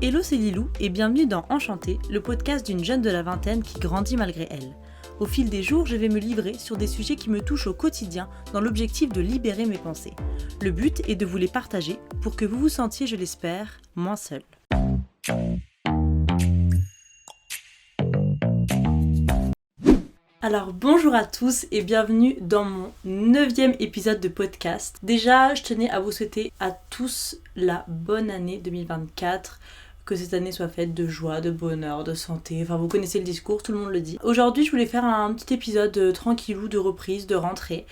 Hello, c'est Lilou et bienvenue dans Enchantée, le podcast d'une jeune de la vingtaine qui grandit malgré elle. Au fil des jours, je vais me livrer sur des sujets qui me touchent au quotidien dans l'objectif de libérer mes pensées. Le but est de vous les partager pour que vous vous sentiez, je l'espère, moins seul. Alors bonjour à tous et bienvenue dans mon 9e épisode de podcast. Déjà, je tenais à vous souhaiter à tous la bonne année 2024. Que cette année soit faite de joie, de bonheur, de santé, enfin vous connaissez le discours, tout le monde le dit. Aujourd'hui je voulais faire un petit épisode tranquillou de reprise, de rentrée,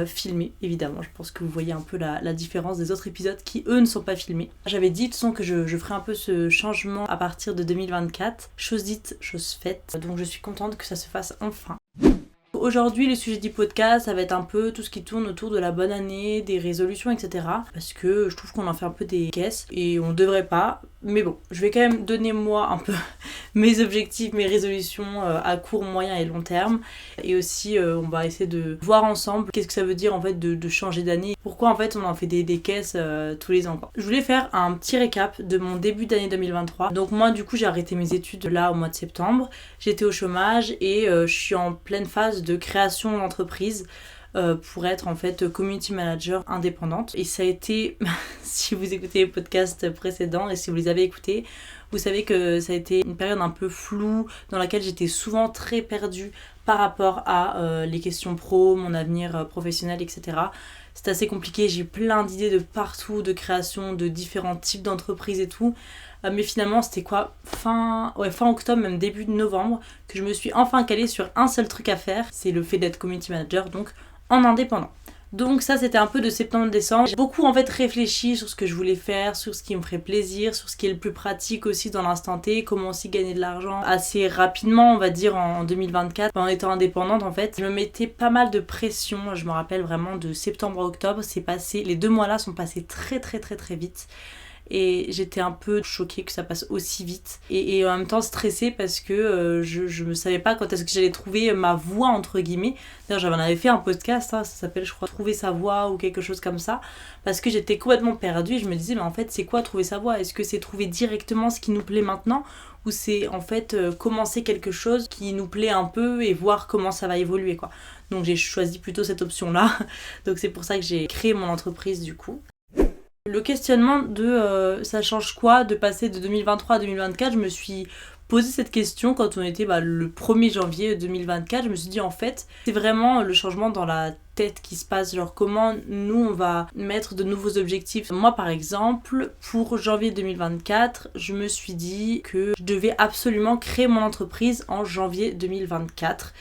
filmé évidemment, je pense que vous voyez un peu la différence des autres épisodes qui eux ne sont pas filmés. J'avais dit de toute façon que je ferais un peu ce changement à partir de 2024, chose dite, chose faite, donc je suis contente que ça se fasse enfin. Aujourd'hui, le sujet du podcast, ça va être un peu tout ce qui tourne autour de la bonne année, des résolutions, etc. Parce que je trouve qu'on en fait un peu des caisses et on devrait pas. Mais bon, je vais quand même donner moi un peu mes objectifs, mes résolutions à court, moyen et long terme. Et aussi, on va essayer de voir ensemble qu'est-ce que ça veut dire en fait de changer d'année. Pourquoi en fait on en fait des caisses tous les ans, quoi. Je voulais faire un petit récap de mon début d'année 2023. Donc moi du coup j'ai arrêté mes études là au mois de septembre. J'étais au chômage et je suis en pleine phase de création d'entreprise. Pour être en fait community manager indépendante. Et ça a été, si vous écoutez les podcasts précédents et si vous les avez écoutés, vous savez que ça a été une période un peu floue dans laquelle j'étais souvent très perdue par rapport à les questions pro, mon avenir professionnel, etc. C'était assez compliqué, j'ai eu plein d'idées de partout, de création, de différents types d'entreprises et tout. Mais finalement c'était quoi, fin octobre, même début de novembre, que je me suis enfin calée sur un seul truc à faire, c'est le fait d'être community manager, donc en indépendant. Donc ça c'était un peu de septembre-décembre. J'ai beaucoup en fait réfléchi sur ce que je voulais faire, sur ce qui me ferait plaisir, sur ce qui est le plus pratique aussi dans l'instant T, comment aussi gagner de l'argent assez rapidement on va dire en 2024. En étant indépendante en fait, je me mettais pas mal de pression, je me rappelle vraiment de septembre à octobre, les 2 mois là sont passés très vite. Et j'étais un peu choquée que ça passe aussi vite et en même temps stressée parce que je me savais pas quand est-ce que j'allais trouver ma voie entre guillemets. D'ailleurs j'en avais fait un podcast, ça s'appelle je crois trouver sa voie ou quelque chose comme ça, parce que j'étais complètement perdue et je me disais mais en fait c'est quoi trouver sa voie? Est-ce que c'est trouver directement ce qui nous plaît maintenant ou c'est en fait commencer quelque chose qui nous plaît un peu et voir comment ça va évoluer, quoi. Donc j'ai choisi plutôt cette option là, donc c'est pour ça que j'ai créé mon entreprise du coup. Le questionnement de ça change quoi de passer de 2023 à 2024, je me suis posé cette question quand on était le 1er janvier 2024. Je me suis dit en fait c'est vraiment le changement dans la tête qui se passe, genre comment nous on va mettre de nouveaux objectifs. Moi par exemple pour janvier 2024 je me suis dit que je devais absolument créer mon entreprise en janvier 2024.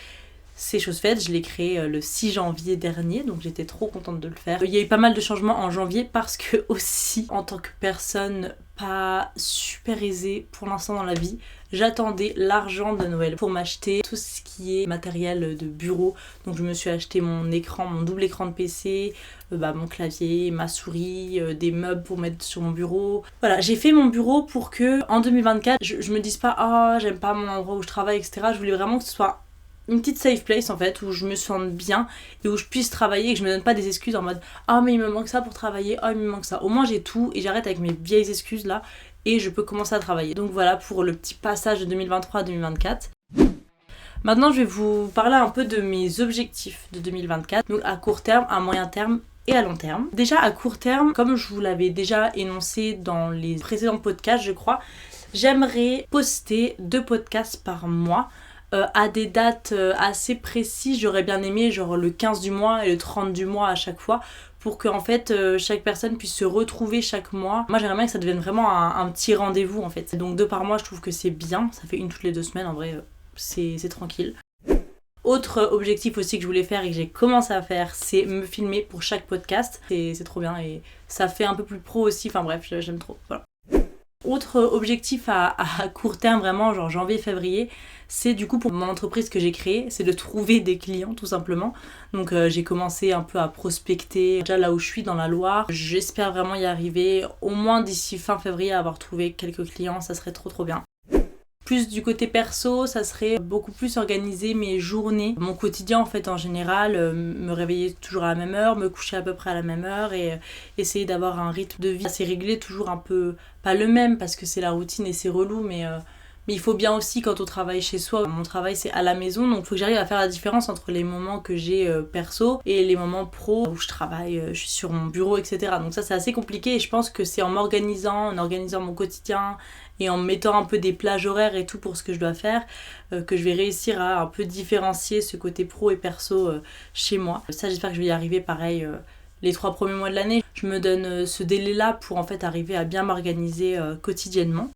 C'est chose faite, je l'ai créé le 6 janvier dernier, donc j'étais trop contente de le faire. Il y a eu pas mal de changements en janvier parce que aussi, en tant que personne pas super aisée pour l'instant dans la vie, j'attendais l'argent de Noël pour m'acheter tout ce qui est matériel de bureau. Donc je me suis acheté mon double écran de PC, mon clavier, ma souris, des meubles pour mettre sur mon bureau. Voilà, j'ai fait mon bureau pour que en 2024, je me dise pas j'aime pas mon endroit où je travaille, etc. Je voulais vraiment que ce soit une petite safe place en fait où je me sente bien et où je puisse travailler et que je me donne pas des excuses en mode mais il me manque ça pour travailler, il me manque ça. Au moins j'ai tout et j'arrête avec mes vieilles excuses là et je peux commencer à travailler. Donc voilà pour le petit passage de 2023 à 2024. Maintenant je vais vous parler un peu de mes objectifs de 2024, donc à court terme, à moyen terme et à long terme. Déjà à court terme, comme je vous l'avais déjà énoncé dans les précédents podcasts je crois, j'aimerais poster 2 podcasts par mois. À des dates assez précises, j'aurais bien aimé genre le 15 du mois et le 30 du mois à chaque fois pour que en fait chaque personne puisse se retrouver chaque mois. Moi j'aimerais bien que ça devienne vraiment un petit rendez-vous en fait. Donc 2 par mois je trouve que c'est bien, ça fait une toutes les 2 semaines en vrai, c'est tranquille. Autre objectif aussi que je voulais faire et que j'ai commencé à faire, c'est me filmer pour chaque podcast. C'est trop bien et ça fait un peu plus pro aussi, enfin bref j'aime trop, voilà. Autre objectif à court terme, vraiment genre janvier-février, c'est du coup pour mon entreprise que j'ai créée, c'est de trouver des clients tout simplement. Donc j'ai commencé un peu à prospecter déjà là où je suis dans la Loire. J'espère vraiment y arriver, au moins d'ici fin février à avoir trouvé quelques clients, ça serait trop bien. Plus du côté perso, ça serait beaucoup plus organiser mes journées, mon quotidien en fait en général, me réveiller toujours à la même heure, me coucher à peu près à la même heure et essayer d'avoir un rythme de vie assez régulier, toujours un peu, pas le même parce que c'est la routine et c'est relou, mais il faut bien aussi quand on travaille chez soi. Mon travail c'est à la maison, donc il faut que j'arrive à faire la différence entre les moments que j'ai perso et les moments pro où je travaille, je suis sur mon bureau, etc. Donc ça c'est assez compliqué et je pense que c'est en m'organisant, en organisant mon quotidien et en mettant un peu des plages horaires et tout pour ce que je dois faire, que je vais réussir à un peu différencier ce côté pro et perso chez moi. Ça j'espère que je vais y arriver pareil les 3 premiers mois de l'année. Je me donne ce délai-là pour en fait arriver à bien m'organiser quotidiennement.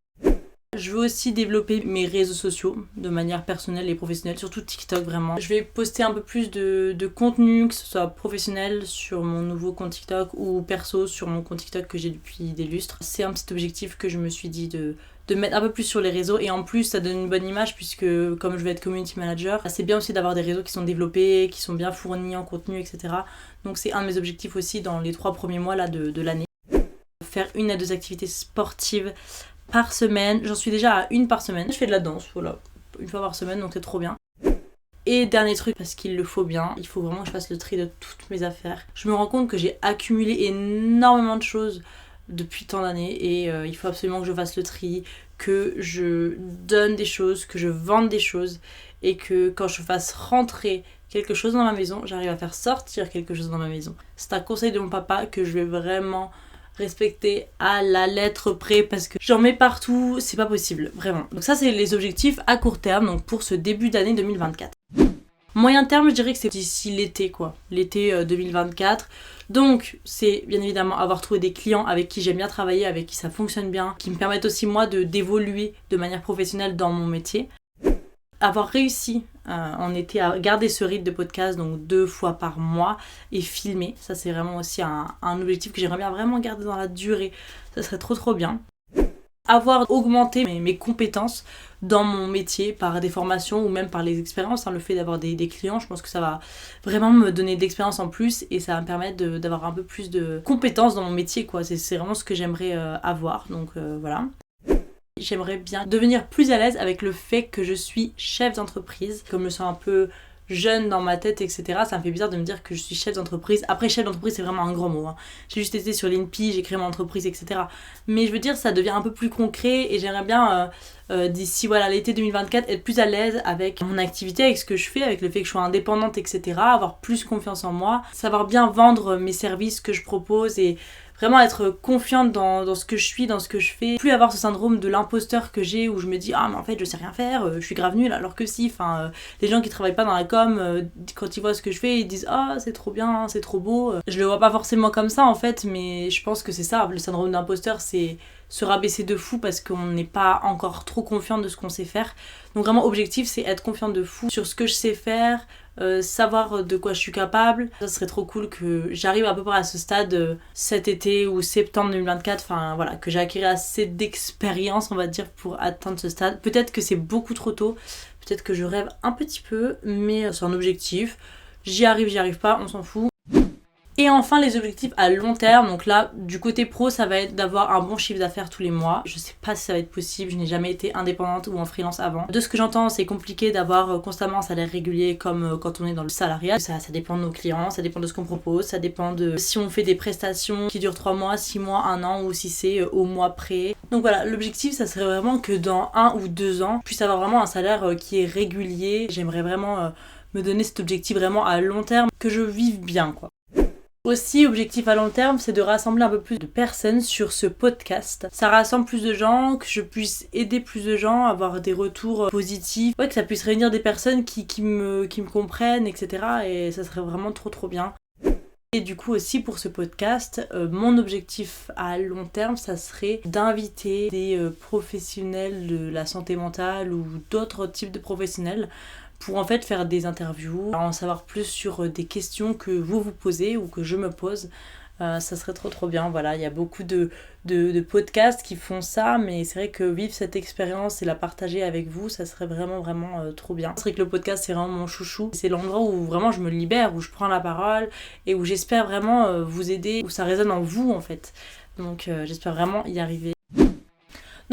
Je veux aussi développer mes réseaux sociaux de manière personnelle et professionnelle, surtout TikTok vraiment. Je vais poster un peu plus de contenu, que ce soit professionnel sur mon nouveau compte TikTok ou perso sur mon compte TikTok que j'ai depuis des lustres. C'est un petit objectif que je me suis dit de mettre un peu plus sur les réseaux et en plus ça donne une bonne image puisque comme je vais être community manager, c'est bien aussi d'avoir des réseaux qui sont développés, qui sont bien fournis en contenu, etc. Donc c'est un de mes objectifs aussi dans les 3 premiers mois là, de l'année. Faire 1 à 2 activités sportives par semaine, j'en suis déjà à 1 par semaine. Je fais de la danse, voilà, 1 fois par semaine, donc c'est trop bien. Et dernier truc, parce qu'il le faut bien, il faut vraiment que je fasse le tri de toutes mes affaires. Je me rends compte que j'ai accumulé énormément de choses depuis tant d'années et il faut absolument que je fasse le tri, que je donne des choses, que je vende des choses et que quand je fasse rentrer quelque chose dans ma maison, j'arrive à faire sortir quelque chose dans ma maison. C'est un conseil de mon papa que je vais vraiment respecter à la lettre près parce que j'en mets partout, c'est pas possible, vraiment. Donc ça c'est les objectifs à court terme, donc pour ce début d'année 2024. Moyen terme, je dirais que c'est d'ici l'été quoi, l'été 2024. Donc c'est bien évidemment avoir trouvé des clients avec qui j'aime bien travailler, avec qui ça fonctionne bien, qui me permettent aussi moi d'évoluer de manière professionnelle dans mon métier. Avoir réussi en été à garder ce rythme de podcast, donc 2 fois par mois, et filmer, ça c'est vraiment aussi un objectif que j'aimerais bien vraiment garder dans la durée, ça serait trop bien. Avoir augmenté mes compétences dans mon métier par des formations ou même par les expériences, le fait d'avoir des clients, je pense que ça va vraiment me donner de l'expérience en plus et ça va me permettre d'avoir un peu plus de compétences dans mon métier quoi. C'est vraiment ce que j'aimerais avoir, donc voilà. J'aimerais bien devenir plus à l'aise avec le fait que je suis chef d'entreprise. Comme je me sens un peu jeune dans ma tête, etc., ça me fait bizarre de me dire que je suis chef d'entreprise. Après, chef d'entreprise, c'est vraiment un grand mot. J'ai juste été sur l'INPI, j'ai créé mon entreprise, etc. Mais je veux dire, ça devient un peu plus concret et j'aimerais bien, d'ici l'été 2024, être plus à l'aise avec mon activité, avec ce que je fais, avec le fait que je sois indépendante, etc., avoir plus confiance en moi, savoir bien vendre mes services que je propose et vraiment être confiante dans ce que je suis, dans ce que je fais. Plus avoir ce syndrome de l'imposteur que j'ai où je me dis ah mais en fait je sais rien faire, je suis grave nulle alors que si, les gens qui travaillent pas dans la com, quand ils voient ce que je fais ils disent ah c'est trop bien, c'est trop beau. Je le vois pas forcément comme ça en fait, mais je pense que c'est ça, le syndrome d'imposteur, c'est se rabaisser de fou parce qu'on n'est pas encore trop confiant de ce qu'on sait faire. Donc vraiment objectif c'est être confiante de fou sur ce que je sais faire, savoir de quoi je suis capable. Ça serait trop cool que j'arrive à peu près à ce stade cet été ou septembre 2024, que j'ai acquis assez d'expérience on va dire pour atteindre ce stade. Peut-être que c'est beaucoup trop tôt, peut-être que je rêve un petit peu, mais c'est un objectif. J'y arrive pas, on s'en fout. Et enfin les objectifs à long terme, donc là du côté pro ça va être d'avoir un bon chiffre d'affaires tous les mois. Je sais pas si ça va être possible, je n'ai jamais été indépendante ou en freelance avant. De ce que j'entends c'est compliqué d'avoir constamment un salaire régulier comme quand on est dans le salariat. Ça dépend de nos clients, ça dépend de ce qu'on propose, ça dépend de si on fait des prestations qui durent 3 mois, 6 mois, 1 an ou si c'est au mois près. Donc voilà, l'objectif ça serait vraiment que dans 1 ou 2 ans je puisse avoir vraiment un salaire qui est régulier. J'aimerais vraiment me donner cet objectif vraiment à long terme, que je vive bien quoi. Aussi, objectif à long terme, c'est de rassembler un peu plus de personnes sur ce podcast. Ça rassemble plus de gens, que je puisse aider plus de gens, avoir des retours positifs. Ouais, que ça puisse réunir des personnes qui me comprennent, etc. Et ça serait vraiment trop bien. Et du coup aussi pour ce podcast, mon objectif à long terme, ça serait d'inviter des professionnels de la santé mentale ou d'autres types de professionnels pour en fait faire des interviews, en savoir plus sur des questions que vous posez ou que je me pose. Ça serait trop bien. Voilà, il y a beaucoup de podcasts qui font ça, mais c'est vrai que vivre cette expérience et la partager avec vous, ça serait vraiment trop bien. C'est vrai que le podcast c'est vraiment mon chouchou, c'est l'endroit où vraiment je me libère, où je prends la parole et où j'espère vraiment vous aider, où ça résonne en vous en fait. Donc j'espère vraiment y arriver.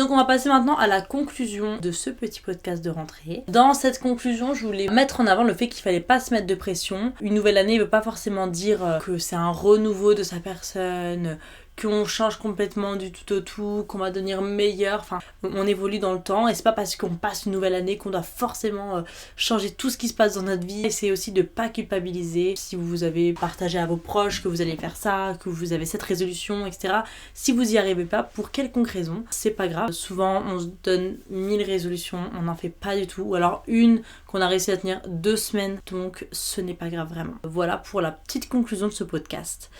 Donc on va passer maintenant à la conclusion de ce petit podcast de rentrée. Dans cette conclusion, je voulais mettre en avant le fait qu'il fallait pas se mettre de pression. Une nouvelle année ne veut pas forcément dire que c'est un renouveau de sa personne, qu'on change complètement du tout au tout, qu'on va devenir meilleur. Enfin, on évolue dans le temps et c'est pas parce qu'on passe une nouvelle année qu'on doit forcément changer tout ce qui se passe dans notre vie. Et c'est aussi de pas culpabiliser. Si vous avez partagé à vos proches que vous allez faire ça, que vous avez cette résolution, etc. Si vous y arrivez pas, pour quelconque raison, c'est pas grave. Souvent, on se donne 1000 résolutions, on n'en fait pas du tout. Ou alors une qu'on a réussi à tenir 2 semaines. Donc, ce n'est pas grave vraiment. Voilà pour la petite conclusion de ce podcast.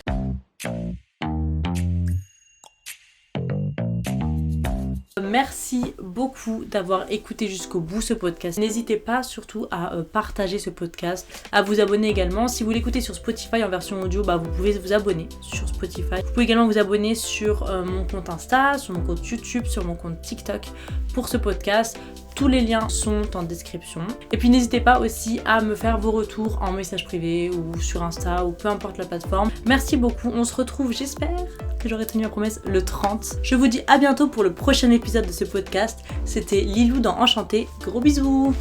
Merci beaucoup d'avoir écouté jusqu'au bout ce podcast. N'hésitez pas surtout à partager ce podcast, à vous abonner également. Si vous l'écoutez sur Spotify en version audio, vous pouvez vous abonner sur Spotify. Vous pouvez également vous abonner sur mon compte Insta, sur mon compte YouTube, sur mon compte TikTok pour ce podcast. Tous les liens sont en description. Et puis n'hésitez pas aussi à me faire vos retours en message privé ou sur Insta ou peu importe la plateforme. Merci beaucoup. On se retrouve, j'espère que j'aurai tenu ma promesse, le 30. Je vous dis à bientôt pour le prochain épisode de ce podcast. C'était Lilou dans Enchanté. Gros bisous!